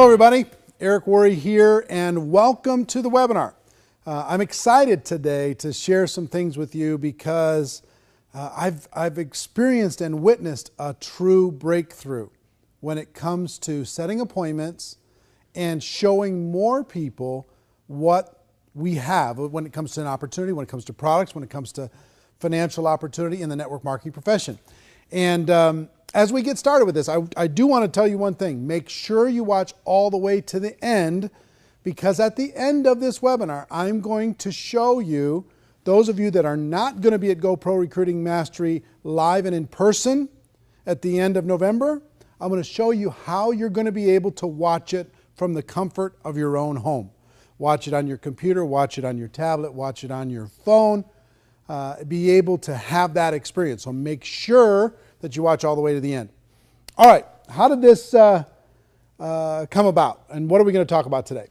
Hello everybody, Eric Worre here and welcome to the webinar. I'm excited today to share some things with you because I've experienced and witnessed a true breakthrough when it comes to setting appointments and showing more people what we have when it comes to an opportunity, when it comes to products, when it comes to financial opportunity in the network marketing profession. And as we get started with this, I do want to tell you one thing. Make sure you watch all the way to the end, because at the end of this webinar, I'm going to show you, those of you that are not going to be at GoPro Recruiting Mastery live and in person at the end of November, I'm going to show you how you're going to be able to watch it from the comfort of your own home. Watch it on your computer, watch it on your tablet, watch it on your phone, be able to have that experience. So make sure that you watch all the way to the end. All right, how did this come about? And what are we going to talk about today?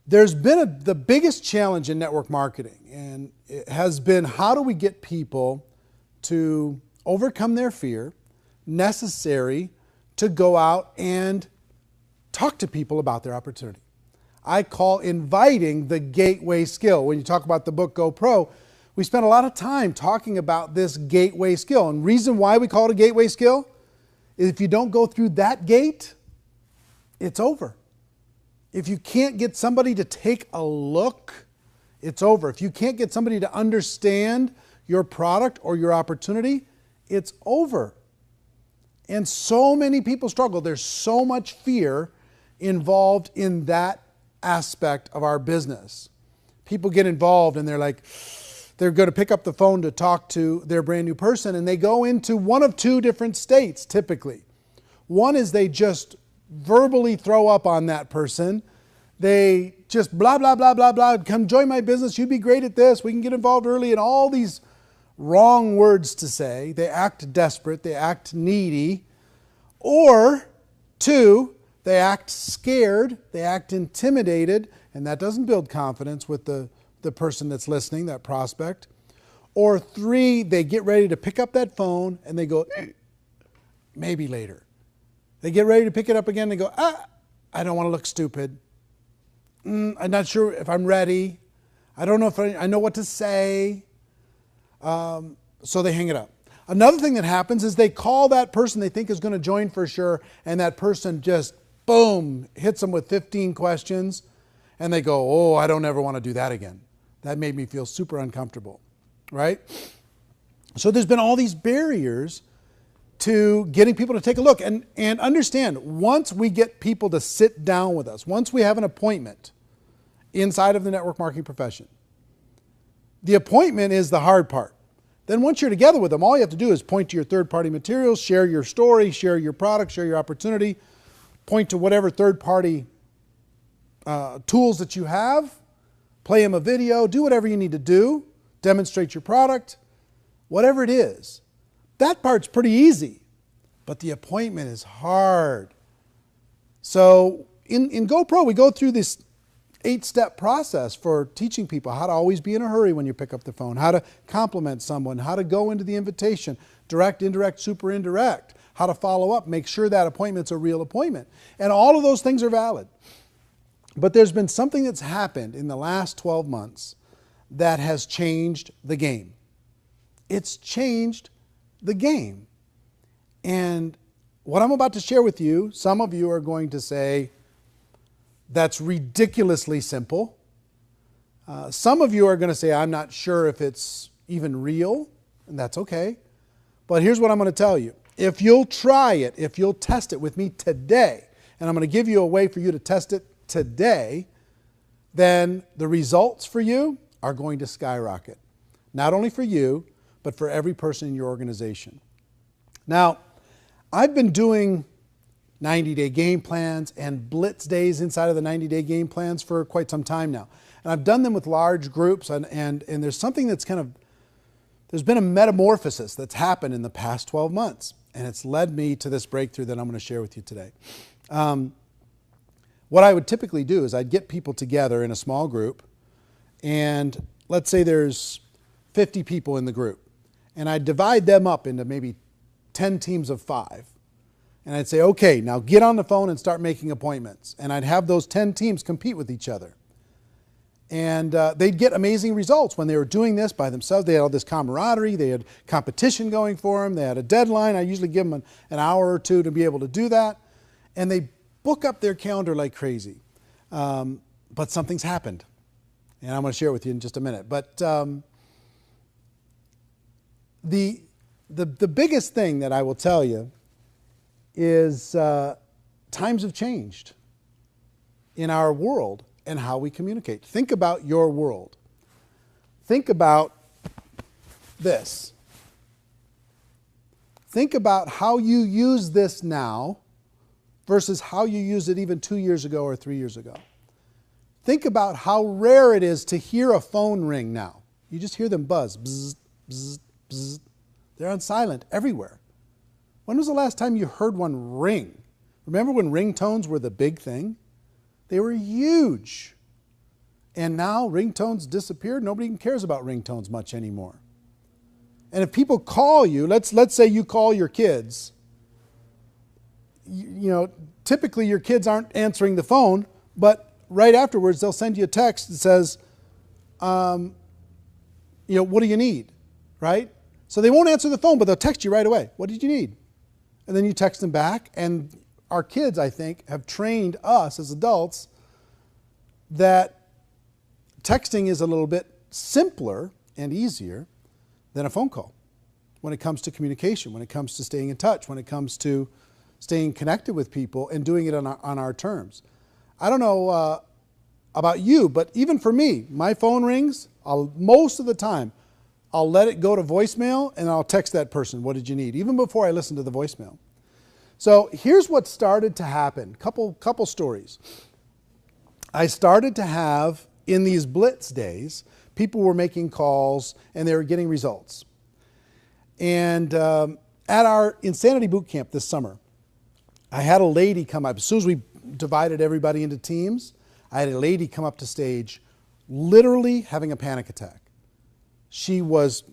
There's been the biggest challenge in network marketing, and it has been how do we get people to overcome their fear necessary to go out and talk to people about their opportunity. I call inviting the gateway skill. When you talk about the book GoPro, we spent a lot of time talking about this gateway skill. And reason why we call it a gateway skill is if you don't go through that gate, it's over. If you can't get somebody to take a look, it's over. If you can't get somebody to understand your product or your opportunity, it's over. And so many people struggle. There's so much fear involved in that aspect of our business. People get involved and they're like, they're going to pick up the phone to talk to their brand new person, and they go into one of two different states typically. One is they just verbally throw up on that person. They just blah, blah, blah, blah, blah. Come join my business. You'd be great at this. We can get involved early, and all these wrong words to say. They act desperate. They act needy. Or two, they act scared. They act intimidated, and that doesn't build confidence with the person that's listening, that prospect. Or three, they get ready to pick up that phone and they go, maybe later. They get ready to pick it up again and they go, I don't want to look stupid. I'm not sure if I'm ready. I don't know if I know what to say. So they hang it up. Another thing that happens is they call that person they think is going to join for sure, and that person just, boom, hits them with 15 questions, and they go, oh, I don't ever want to do that again. That made me feel super uncomfortable, right? So there's been all these barriers to getting people to take a look. And understand, once we get people to sit down with us, once we have an appointment inside of the network marketing profession, the appointment is the hard part. Then once you're together with them, all you have to do is point to your third-party materials, share your story, share your product, share your opportunity, point to whatever third-party tools that you have, play them a video, do whatever you need to do, demonstrate your product, whatever it is. That part's pretty easy, but the appointment is hard. So in GoPro, we go through this 8-step process for teaching people how to always be in a hurry when you pick up the phone, how to compliment someone, how to go into the invitation, direct, indirect, super indirect, how to follow up, make sure that appointment's a real appointment. And all of those things are valid. But there's been something that's happened in the last 12 months that has changed the game. It's changed the game. And what I'm about to share with you, some of you are going to say, that's ridiculously simple. Some of you are going to say, I'm not sure if it's even real, and that's okay. But here's what I'm going to tell you. If you'll try it, if you'll test it with me today, and I'm going to give you a way for you to test it today, then the results for you are going to skyrocket. Not only for you, but for every person in your organization. Now, I've been doing 90-day game plans and blitz days inside of the 90-day game plans for quite some time now. And I've done them with large groups, and there's something that's there's been a metamorphosis that's happened in the past 12 months. And it's led me to this breakthrough that I'm going to share with you today. What I would typically do is I'd get people together in a small group, and let's say there's 50 people in the group, and I'd divide them up into maybe 10 teams of 5. And I'd say, okay, now get on the phone and start making appointments. And I'd have those 10 teams compete with each other. And they'd get amazing results when they were doing this by themselves. They had all this camaraderie. They had competition going for them. They had a deadline. I usually give them an hour or two to be able to do that. And they book up their calendar like crazy. But something's happened. And I'm going to share it with you in just a minute. But the biggest thing that I will tell you is times have changed in our world and how we communicate. Think about your world. Think about this. Think about how you use this now versus how you used it even 2 years ago or 3 years ago. Think about how rare it is to hear a phone ring now. You just hear them buzz. Bzz, bzz, bzz. They're on silent everywhere. When was the last time you heard one ring? Remember when ringtones were the big thing? They were huge. And now ringtones disappeared. Nobody even cares about ringtones much anymore. And if people call you, let's say you call your kids, you know, typically your kids aren't answering the phone, but right afterwards they'll send you a text that says, what do you need, right? So they won't answer the phone, but they'll text you right away. What did you need? And then you text them back. And our kids, I think, have trained us as adults that texting is a little bit simpler and easier than a phone call when it comes to communication, when it comes to staying in touch, when it comes to staying connected with people and doing it on our terms. I don't know about you, but even for me, my phone rings, most of the time, I'll let it go to voicemail and I'll text that person, what did you need? Even before I listen to the voicemail. So here's what started to happen. Couple stories. I started to have, in these blitz days, people were making calls and they were getting results. And at our Insanity Boot Camp this summer, I had a lady come up. As soon as we divided everybody into teams, I had a lady come up to stage literally having a panic attack. She was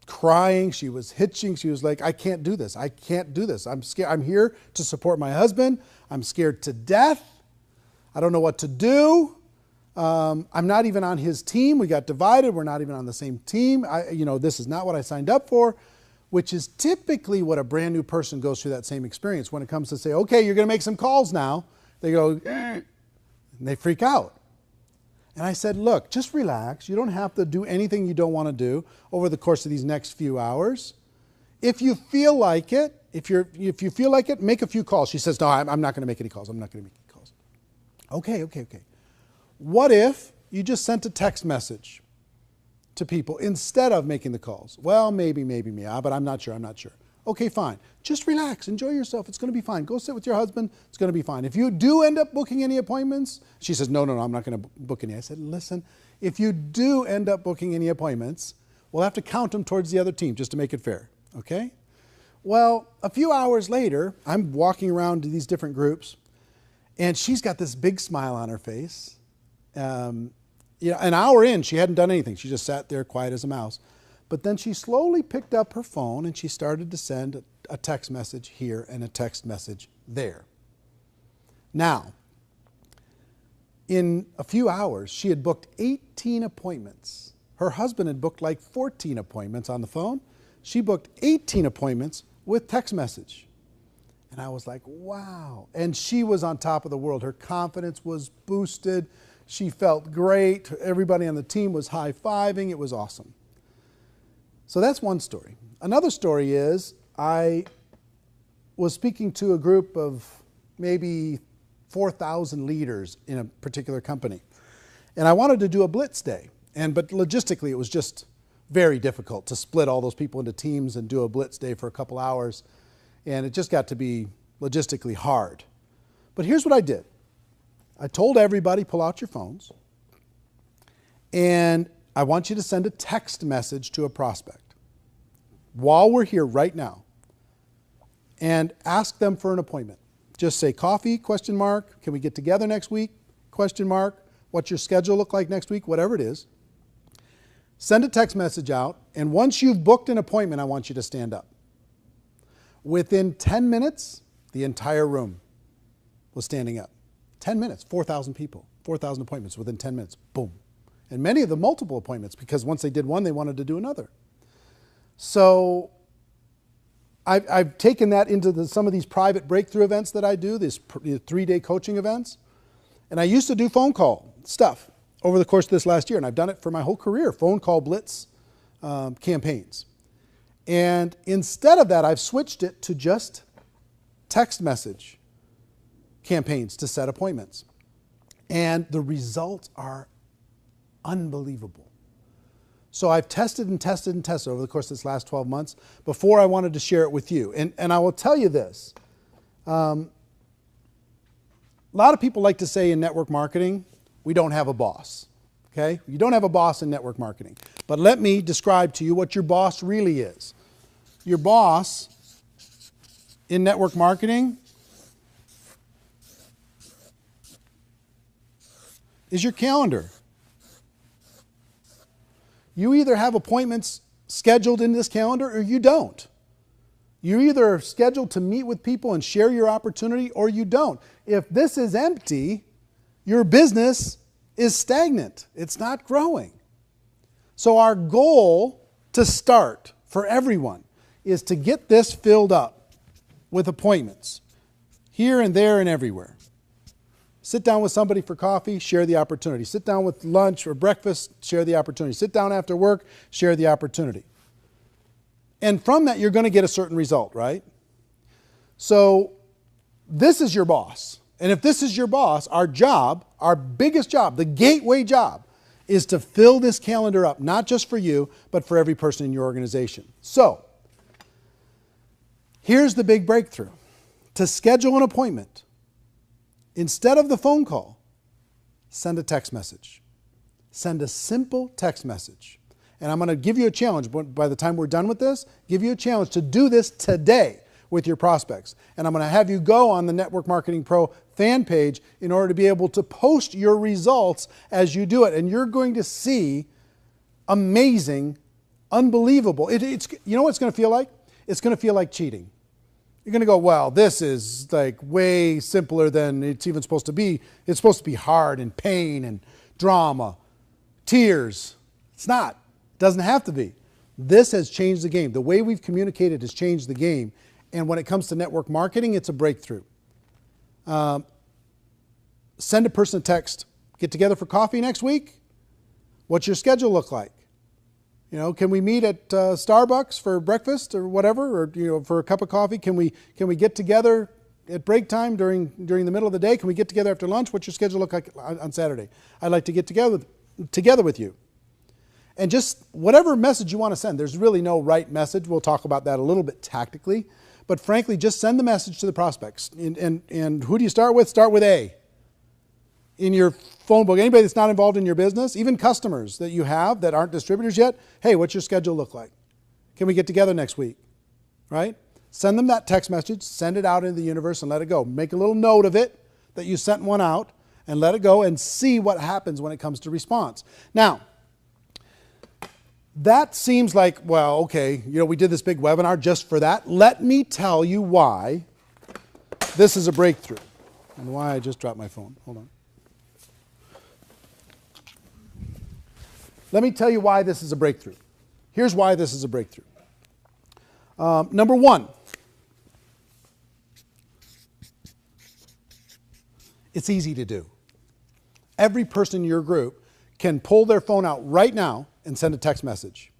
crying, she was hitching, she was like, I can't do this, I can't do this. I'm scared. I'm here to support my husband. I'm scared to death. I don't know what to do. I'm not even on his team. We got divided. We're not even on the same team. This is not what I signed up for, which is typically what a brand new person goes through that same experience when it comes to say, okay, you're going to make some calls now. They go, and they freak out. And I said, look, just relax. You don't have to do anything you don't want to do over the course of these next few hours. If you feel like it, if you feel like it, make a few calls. She says, no, I'm not going to make any calls. I'm not going to make any calls. Okay. What if you just sent a text message to people instead of making the calls? Well, maybe, but I'm not sure. Okay, fine. Just relax. Enjoy yourself. It's going to be fine. Go sit with your husband. It's going to be fine. If you do end up booking any appointments, she says, no, I'm not going to book any. I said, listen, if you do end up booking any appointments, we'll have to count them towards the other team just to make it fair, okay? Well, a few hours later, I'm walking around to these different groups, and she's got this big smile on her face. An hour in, she hadn't done anything. She just sat there quiet as a mouse. But then she slowly picked up her phone and she started to send a text message here and a text message there. Now, in a few hours, she had booked 18 appointments. Her husband had booked like 14 appointments on the phone. She booked 18 appointments with text message. And I was like, wow. And she was on top of the world. Her confidence was boosted. She felt great. Everybody on the team was high-fiving. It was awesome. So that's one story. Another story is I was speaking to a group of maybe 4,000 leaders in a particular company. And I wanted to do a blitz day. But logistically, it was just very difficult to split all those people into teams and do a blitz day for a couple hours. And it just got to be logistically hard. But here's what I did. I told everybody, pull out your phones. And I want you to send a text message to a prospect while we're here right now and ask them for an appointment. Just say coffee, ? Can we get together next week? ? What's your schedule look like next week? Whatever it is. Send a text message out, and once you've booked an appointment, I want you to stand up. Within 10 minutes, the entire room was standing up. 10 minutes, 4,000 people, 4,000 appointments within 10 minutes, boom. And many of them multiple appointments, because once they did one, they wanted to do another. So I've taken that into some of these private breakthrough events that I do, these 3-day coaching events. And I used to do phone call stuff over the course of this last year, and I've done it for my whole career, phone call blitz campaigns. And instead of that, I've switched it to just text message campaigns to set appointments. And the results are unbelievable. So I've tested and tested and tested over the course of this last 12 months before I wanted to share it with you. And I will tell you this. A lot of people like to say in network marketing, we don't have a boss. Okay? You don't have a boss in network marketing. But let me describe to you what your boss really is. Your boss in network marketing is your calendar. You either have appointments scheduled in this calendar or you don't. You're either scheduled to meet with people and share your opportunity or you don't. If this is empty, your business is stagnant. It's not growing. So our goal to start for everyone is to get this filled up with appointments here and there and everywhere. Sit down with somebody for coffee, share the opportunity. Sit down with lunch or breakfast, share the opportunity. Sit down after work, share the opportunity. And from that, you're going to get a certain result, right? So this is your boss. And if this is your boss, our job, our biggest job, the gateway job, is to fill this calendar up, not just for you, but for every person in your organization. So here's the big breakthrough. To schedule an appointment, instead of the phone call, send a text message. Send a simple text message. And I'm going to give you a challenge. By the time we're done with this, give you a challenge to do this today with your prospects. And I'm going to have you go on the Network Marketing Pro fan page in order to be able to post your results as you do it. And you're going to see amazing, unbelievable. You know what it's going to feel like? It's going to feel like cheating. You're going to go, well, this is like way simpler than it's even supposed to be. It's supposed to be hard and pain and drama, tears. It's not. It doesn't have to be. This has changed the game. The way we've communicated has changed the game. And when it comes to network marketing, it's a breakthrough. Send a person a text. Get together for coffee next week? What's your schedule look like? You know, can we meet at Starbucks for breakfast or whatever, or for a cup of coffee? Can we get together at break time during the middle of the day? Can we get together after lunch? What's your schedule look like on Saturday? I'd like to get together with you. And just whatever message you want to send. There's really no right message. We'll talk about that a little bit tactically. But frankly, just send the message to the prospects. And who do you start with? Start with A. In your phone book, anybody that's not involved in your business, even customers that you have that aren't distributors yet, hey, what's your schedule look like? Can we get together next week? Right? Send them that text message, send it out into the universe and let it go. Make a little note of it that you sent one out and let it go and see what happens when it comes to response. Now, that seems like, well, okay, we did this big webinar just for that. Let me tell you why this is a breakthrough and why I just dropped my phone. Hold on. Let me tell you why this is a breakthrough. Here's why this is a breakthrough. Number one, it's easy to do. Every person in your group can pull their phone out right now and send a text message,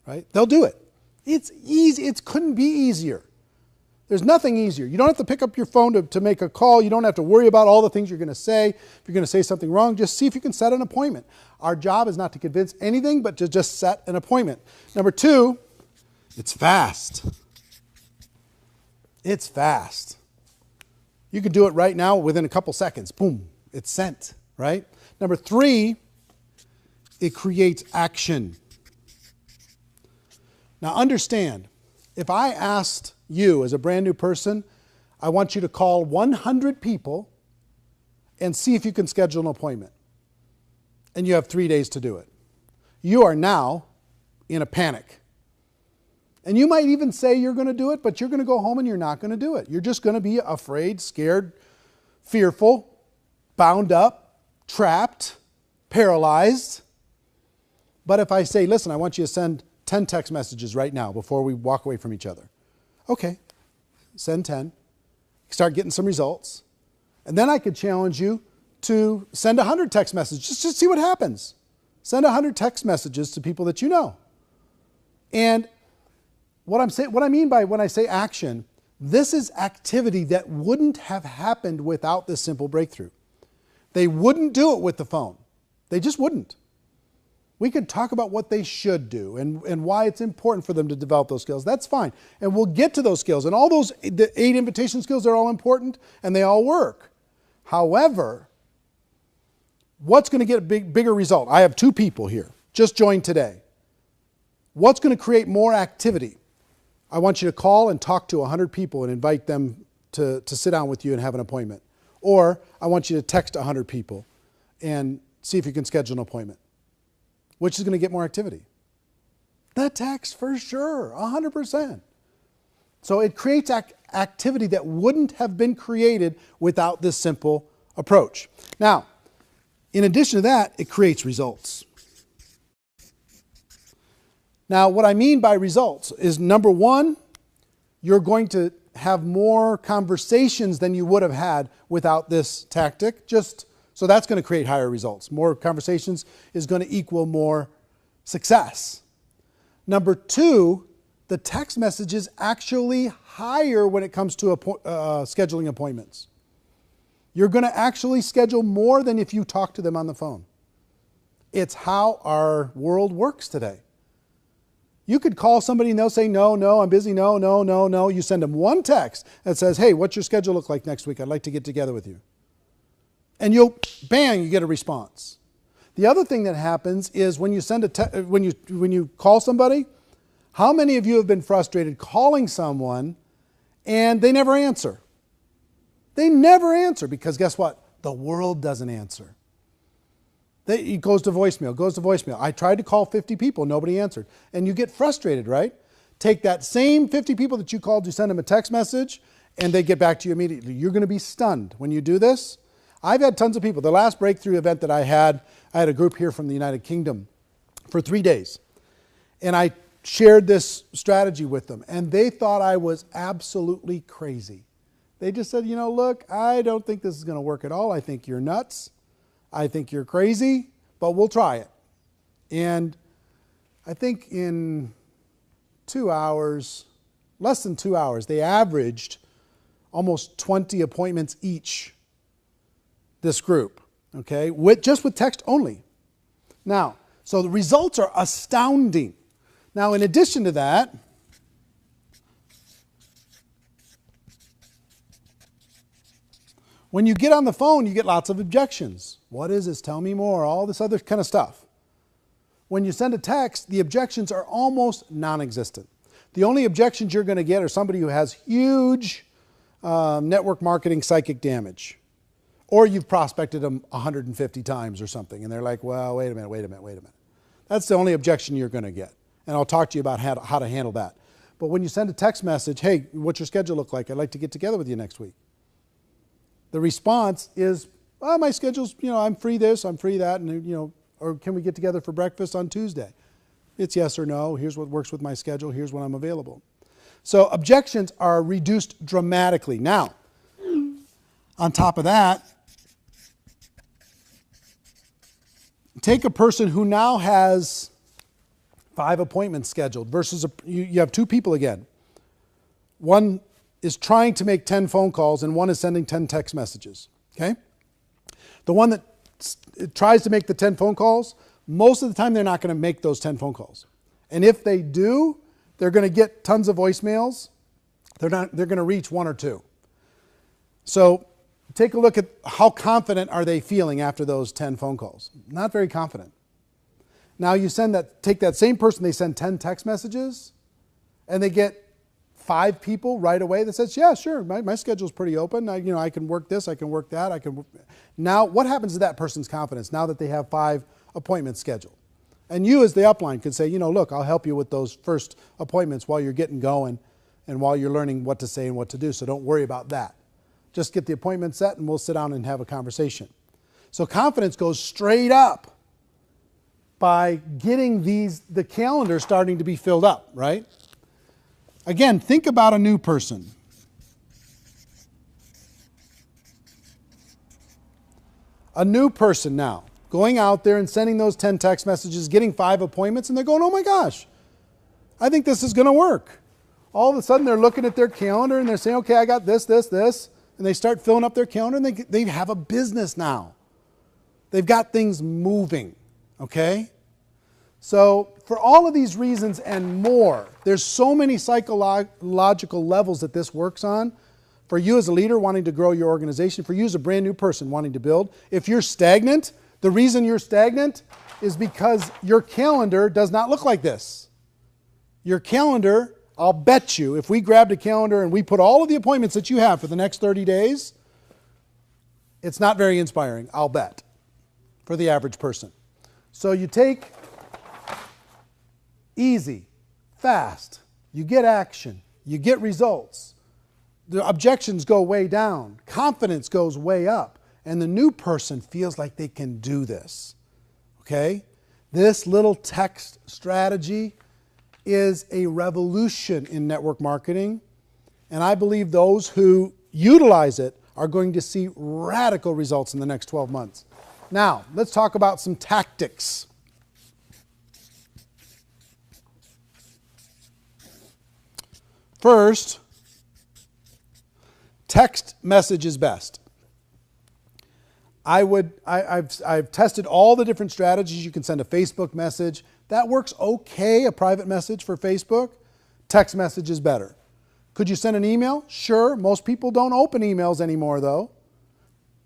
right? They'll do it. It's easy. It couldn't be easier. There's nothing easier. You don't have to pick up your phone to make a call. You don't have to worry about all the things you're going to say. If you're going to say something wrong, just see if you can set an appointment. Our job is not to convince anything, but to just set an appointment. Number two, it's fast. It's fast. You can do it right now within a couple seconds. Boom, it's sent, right? Number three, it creates action. Now understand, if I asked you as a brand new person, I want you to call 100 people and see if you can schedule an appointment. And you have 3 days to do it. You are now in a panic. And you might even say you're going to do it, but you're going to go home and you're not going to do it. You're just going to be afraid, scared, fearful, bound up, trapped, paralyzed. But if I say, listen, I want you to send 10 text messages right now before we walk away from each other. Okay, send 10. Start getting some results. And then I could challenge you to send 100 text messages just to see what happens. Send 100 text messages to people that you know. And what I mean by when I say action, this is activity that wouldn't have happened without this simple breakthrough. They wouldn't do it with the phone. They just wouldn't. We could talk about what they should do and why it's important for them to develop those skills. That's fine. And we'll get to those skills. And all those, the 8 invitation skills, they're all important and they all work. However, what's going to get a bigger result? I have 2 people here, just joined today. What's going to create more activity? I want you to call and talk to 100 people and invite them to sit down with you and have an appointment. Or I want you to text 100 people and see if you can schedule an appointment. Which is going to get more activity? The text for sure, 100%. So it creates activity that wouldn't have been created without this simple approach. Now, in addition to that, it creates results. Now, what I mean by results is, number one, you're going to have more conversations than you would have had without this tactic. So that's going to create higher results. More conversations is going to equal more success. Number 2, the text message is actually higher when it comes to scheduling appointments. You're going to actually schedule more than if you talk to them on the phone. It's how our world works today. You could call somebody and they'll say, no, I'm busy, no. You send them one text that says, hey, what's your schedule look like next week? I'd like to get together with you. And you get a response. The other thing that happens is when you when you call somebody, how many of you have been frustrated calling someone and they never answer? They never answer because guess what? The world doesn't answer. It goes to voicemail. I tried to call 50 people, nobody answered. And you get frustrated, right? Take that same 50 people that you called, you send them a text message, and they get back to you immediately. You're going to be stunned when you do this. I've had tons of people. The last breakthrough event that I had a group here from the United Kingdom for 3 days. And I shared this strategy with them, and they thought I was absolutely crazy. They just said, look, I don't think this is going to work at all. I think you're nuts. I think you're crazy, but we'll try it. And I think in 2 hours, less than 2 hours, they averaged almost 20 appointments each, this group, okay, just with text only. Now, so the results are astounding. Now, in addition to that, when you get on the phone, you get lots of objections. What is this? Tell me more. All this other kind of stuff. When you send a text, the objections are almost non-existent. The only objections you're going to get are somebody who has huge network marketing psychic damage. Or you've prospected them 150 times or something, and they're like, well, wait a minute. That's the only objection you're going to get. And I'll talk to you about how to handle that. But when you send a text message, hey, what's your schedule look like? I'd like to get together with you next week. The response is, well, my schedule's, I'm free this, I'm free that, and, or can we get together for breakfast on Tuesday? It's yes or no. Here's what works with my schedule. Here's when I'm available. So objections are reduced dramatically. Now, on top of that, take a person who now has 5 appointments scheduled versus you have 2 people again. One is trying to make 10 phone calls and one is sending 10 text messages, okay? The one that tries to make the 10 phone calls, most of the time they're not going to make those 10 phone calls. And if they do, they're going to get tons of voicemails. They're going to reach 1 or 2. So take a look at how confident are they feeling after those 10 phone calls. Not very confident. Now you take that same person, they send 10 text messages and they get 5 people right away that says, yeah, sure, my schedule's pretty open. I can work this, I can work that. Now, what happens to that person's confidence now that they have 5 appointments scheduled? And you as the upline could say, look, I'll help you with those first appointments while you're getting going and while you're learning what to say and what to do. So don't worry about that. Just get the appointment set and we'll sit down and have a conversation. So confidence goes straight up by getting the calendar starting to be filled up, right? Again, think about a new person. A new person now, going out there and sending those 10 text messages, getting 5 appointments, and they're going, oh my gosh, I think this is going to work. All of a sudden they're looking at their calendar and they're saying, okay, I got this, and they start filling up their calendar and they have a business now. They've got things moving, okay? So for all of these reasons and more, there's so many psychological levels that this works on. For you as a leader wanting to grow your organization, for you as a brand new person wanting to build, if you're stagnant, the reason you're stagnant is because your calendar does not look like this. Your calendar, I'll bet you, if we grabbed a calendar and we put all of the appointments that you have for the next 30 days, it's not very inspiring, I'll bet, for the average person. So you take easy, fast, you get action, you get results. The objections go way down, confidence goes way up, and the new person feels like they can do this, okay? This little text strategy is a revolution in network marketing, and I believe those who utilize it are going to see radical results in the next 12 months. Now, let's talk about some tactics. First, text message is best. I've tested all the different strategies. You can send a Facebook message. That works okay, a private message for Facebook. Text message is better. Could you send an email? Sure. Most people don't open emails anymore, though.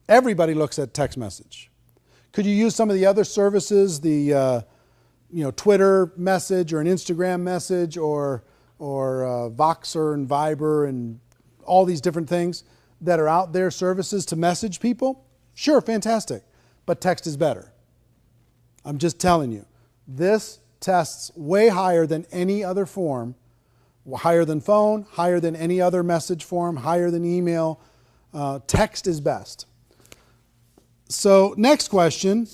Everybody looks at text message. Could you use some of the other services, the Twitter message or an Instagram message or Voxer and Viber and all these different things that are out there, services to message people? Sure, fantastic. But text is better. I'm just telling you. This tests way higher than any other form, higher than phone, higher than any other message form, higher than email. Text is best. So next question,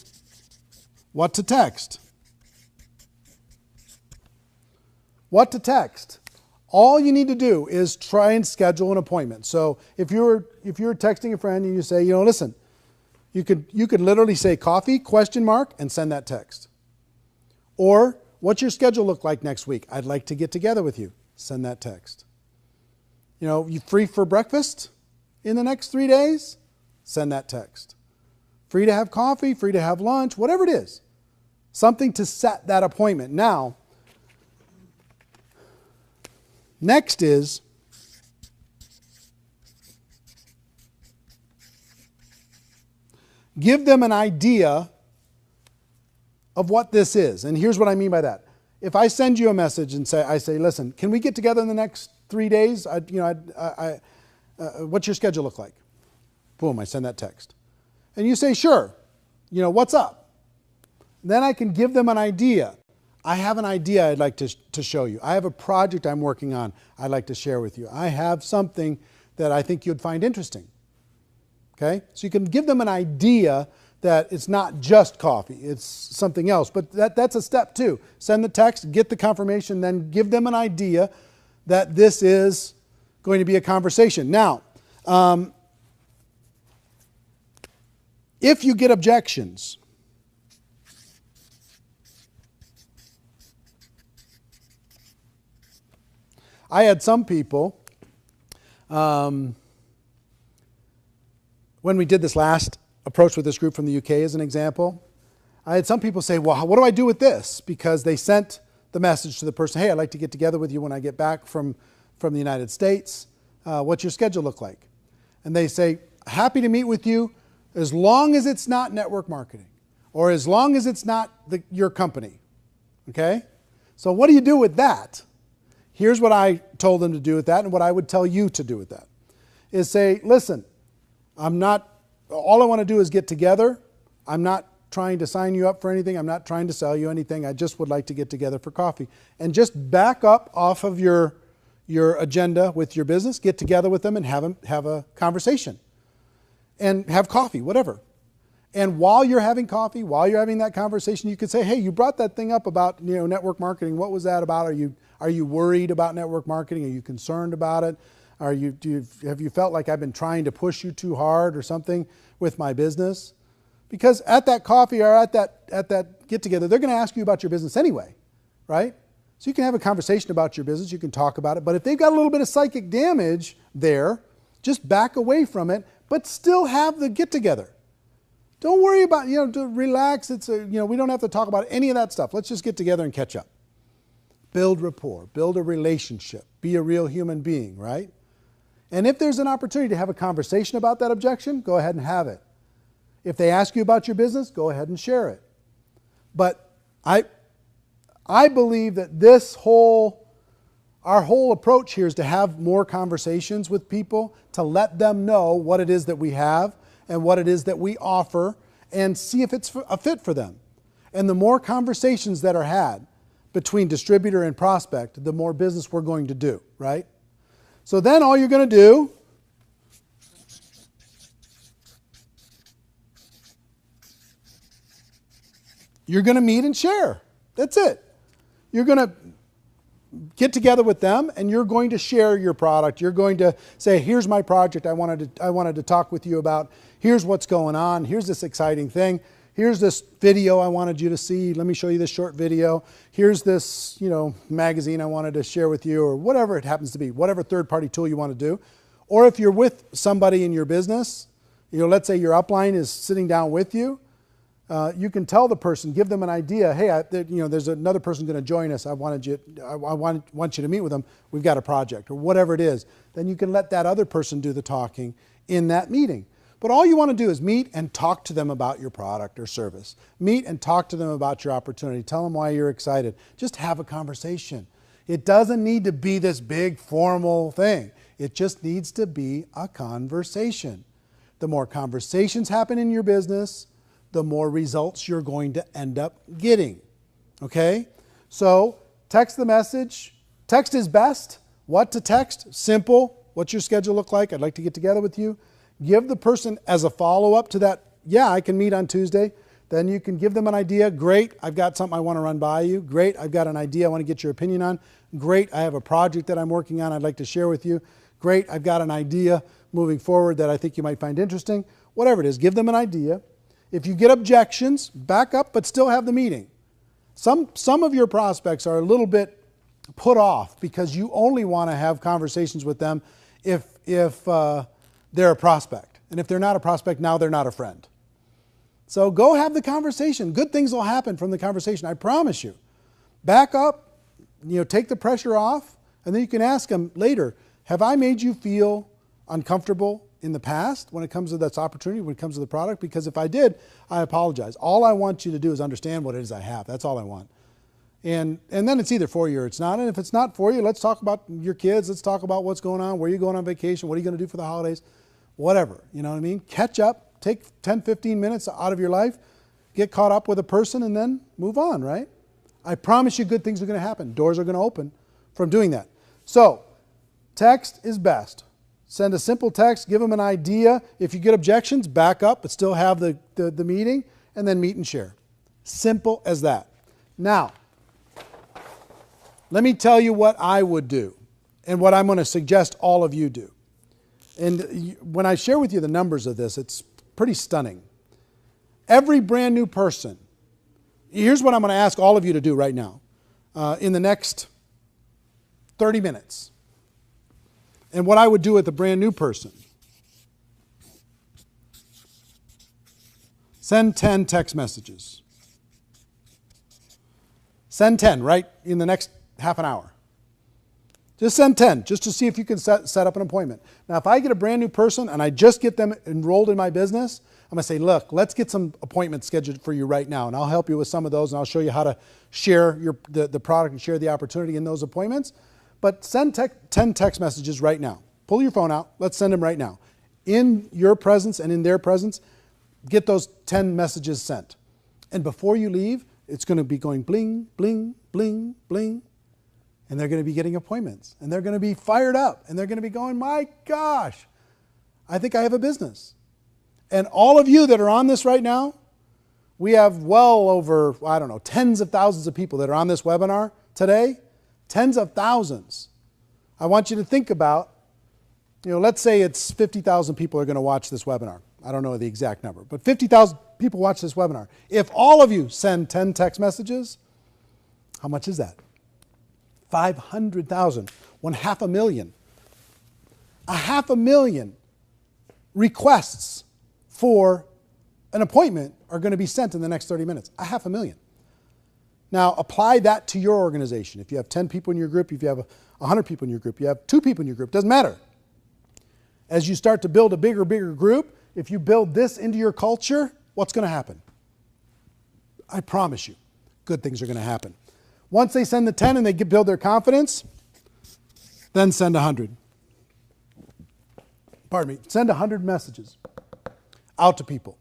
what to text? What to text? All you need to do is try and schedule an appointment. So if you're texting a friend and you say, listen, you could literally say coffee, ? And send that text. Or what's your schedule look like next week? I'd like to get together with you. Send that text. You free for breakfast in the next 3 days? Send that text. Free to have coffee, free to have lunch, whatever it is. Something to set that appointment. Now, next is give them an idea of what this is. And here's what I mean by that. If I send you a message and I say, listen, can we get together in the next 3 days? What's your schedule look like? Boom, I send that text. And you say, sure, what's up? Then I can give them an idea. I have an idea I'd like to show you. I have a project I'm working on I'd like to share with you. I have something that I think you'd find interesting. Okay? So you can give them an idea that it's not just coffee, it's something else. But that's a step two. Send the text, get the confirmation, then give them an idea that this is going to be a conversation. Now, if you get objections, I had some people, when we did this last approach with this group from the UK as an example, I had some people say, well, what do I do with this? Because they sent the message to the person, hey, I'd like to get together with you when I get back from the United States. What's your schedule look like? And they say, happy to meet with you as long as it's not network marketing or as long as it's not your company. Okay? So what do you do with that? Here's what I told them to do with that and what I would tell you to do with that. Is say, listen, all I want to do is get together. I'm not trying to sign you up for anything. I'm not trying to sell you anything. I just would like to get together for coffee. And just back up off of your agenda with your business, get together with them and have a conversation. And have coffee, whatever. And while you're having coffee, while you're having that conversation, you could say, hey, you brought that thing up about, network marketing. What was that about? Are you worried about network marketing? Are you concerned about it? Have you felt like I've been trying to push you too hard or something with my business? Because at that coffee or at that get together, they're going to ask you about your business anyway, right? So you can have a conversation about your business, you can talk about it, but if they've got a little bit of psychic damage there, just back away from it, but still have the get together. Don't worry about, to relax. We don't have to talk about any of that stuff. Let's just get together and catch up. Build rapport, build a relationship, be a real human being, right? And if there's an opportunity to have a conversation about that objection, go ahead and have it. If they ask you about your business, go ahead and share it. But I believe that our whole approach here is to have more conversations with people, to let them know what it is that we have and what it is that we offer, and see if it's a fit for them. And the more conversations that are had between distributor and prospect, the more business we're going to do, right? So then all you're going to do you're going to meet and share. That's it. You're going to get together with them and you're going to share your product. You're going to say, here's my project I wanted to talk with you about. Here's what's going on. Here's this exciting thing. Here's this video I wanted you to see. Let me show you this short video. Here's this, magazine I wanted to share with you, or whatever it happens to be, whatever third-party tool you want to do. Or if you're with somebody in your business, let's say your upline is sitting down with you, you can tell the person, give them an idea. Hey, there's another person going to join us. I want you to meet with them. We've got a project, or whatever it is. Then you can let that other person do the talking in that meeting. But all you want to do is meet and talk to them about your product or service. Meet and talk to them about your opportunity. Tell them why you're excited. Just have a conversation. It doesn't need to be this big formal thing. It just needs to be a conversation. The more conversations happen in your business, the more results you're going to end up getting. Okay? So text the message. Text is best. What to text? Simple. What's your schedule look like? I'd like to get together with you. Give the person as a follow-up to that, yeah, I can meet on Tuesday. Then you can give them an idea. Great, I've got something I want to run by you. Great, I've got an idea I want to get your opinion on. Great, I have a project that I'm working on I'd like to share with you. Great, I've got an idea moving forward that I think you might find interesting. Whatever it is, give them an idea. If you get objections, back up, but still have the meeting. Some of your prospects are a little bit put off because you only want to have conversations with them if they're a prospect. And if they're not a prospect, now they're not a friend. So go have the conversation. Good things will happen from the conversation, I promise you. Back up, take the pressure off, and then you can ask them later, have I made you feel uncomfortable in the past when it comes to this opportunity, when it comes to the product? Because if I did, I apologize. All I want you to do is understand what it is I have. That's all I want. And then it's either for you or it's not. And if it's not for you, let's talk about your kids. Let's talk about what's going on. Where are you going on vacation? What are you going to do for the holidays? Whatever, you know what I mean? Catch up, take 10, 15 minutes out of your life, get caught up with a person, and then move on, right? I promise you good things are going to happen. Doors are going to open from doing that. So, text is best. Send a simple text, give them an idea. If you get objections, back up, but still have the meeting, and then meet and share. Simple as that. Now, let me tell you what I would do and what I'm going to suggest all of you do. And when I share with you the numbers of this, it's pretty stunning. Every brand new person, here's what I'm going to ask all of you to do right now in the next 30 minutes. And what I would do with a brand new person. Send 10 text messages. Send 10 right in the next half an hour. Just send 10, just to see if you can set up an appointment. Now, if I get a brand new person and I just get them enrolled in my business, I'm going to say, look, let's get some appointments scheduled for you right now, and I'll help you with some of those, and I'll show you how to share the product and share the opportunity in those appointments. But send 10 text messages right now. Pull your phone out. Let's send them right now. In your presence and in their presence, get those 10 messages sent. And before you leave, it's going to be going bling, bling, bling, bling. And they're going to be getting appointments. And they're going to be fired up. And they're going to be going, my gosh, I think I have a business. And all of you that are on this right now, we have well over, I don't know, tens of thousands of people that are on this webinar today. Tens of thousands. I want you to think about, let's say it's 50,000 people are going to watch this webinar. I don't know the exact number, but 50,000 people watch this webinar. If all of you send 10 text messages, how much is that? 500,000. 500,000. 500,000 requests for an appointment are going to be sent in the next 30 minutes. 500,000. Now, apply that to your organization. If you have 10 people in your group, if you have 100 people in your group, you have 2 people in your group, doesn't matter. As you start to build a bigger group, if you build this into your culture, what's going to happen? I promise you, good things are going to happen. Once they send the 10 and they build their confidence, then send 100. Pardon me, send 100 messages out to people.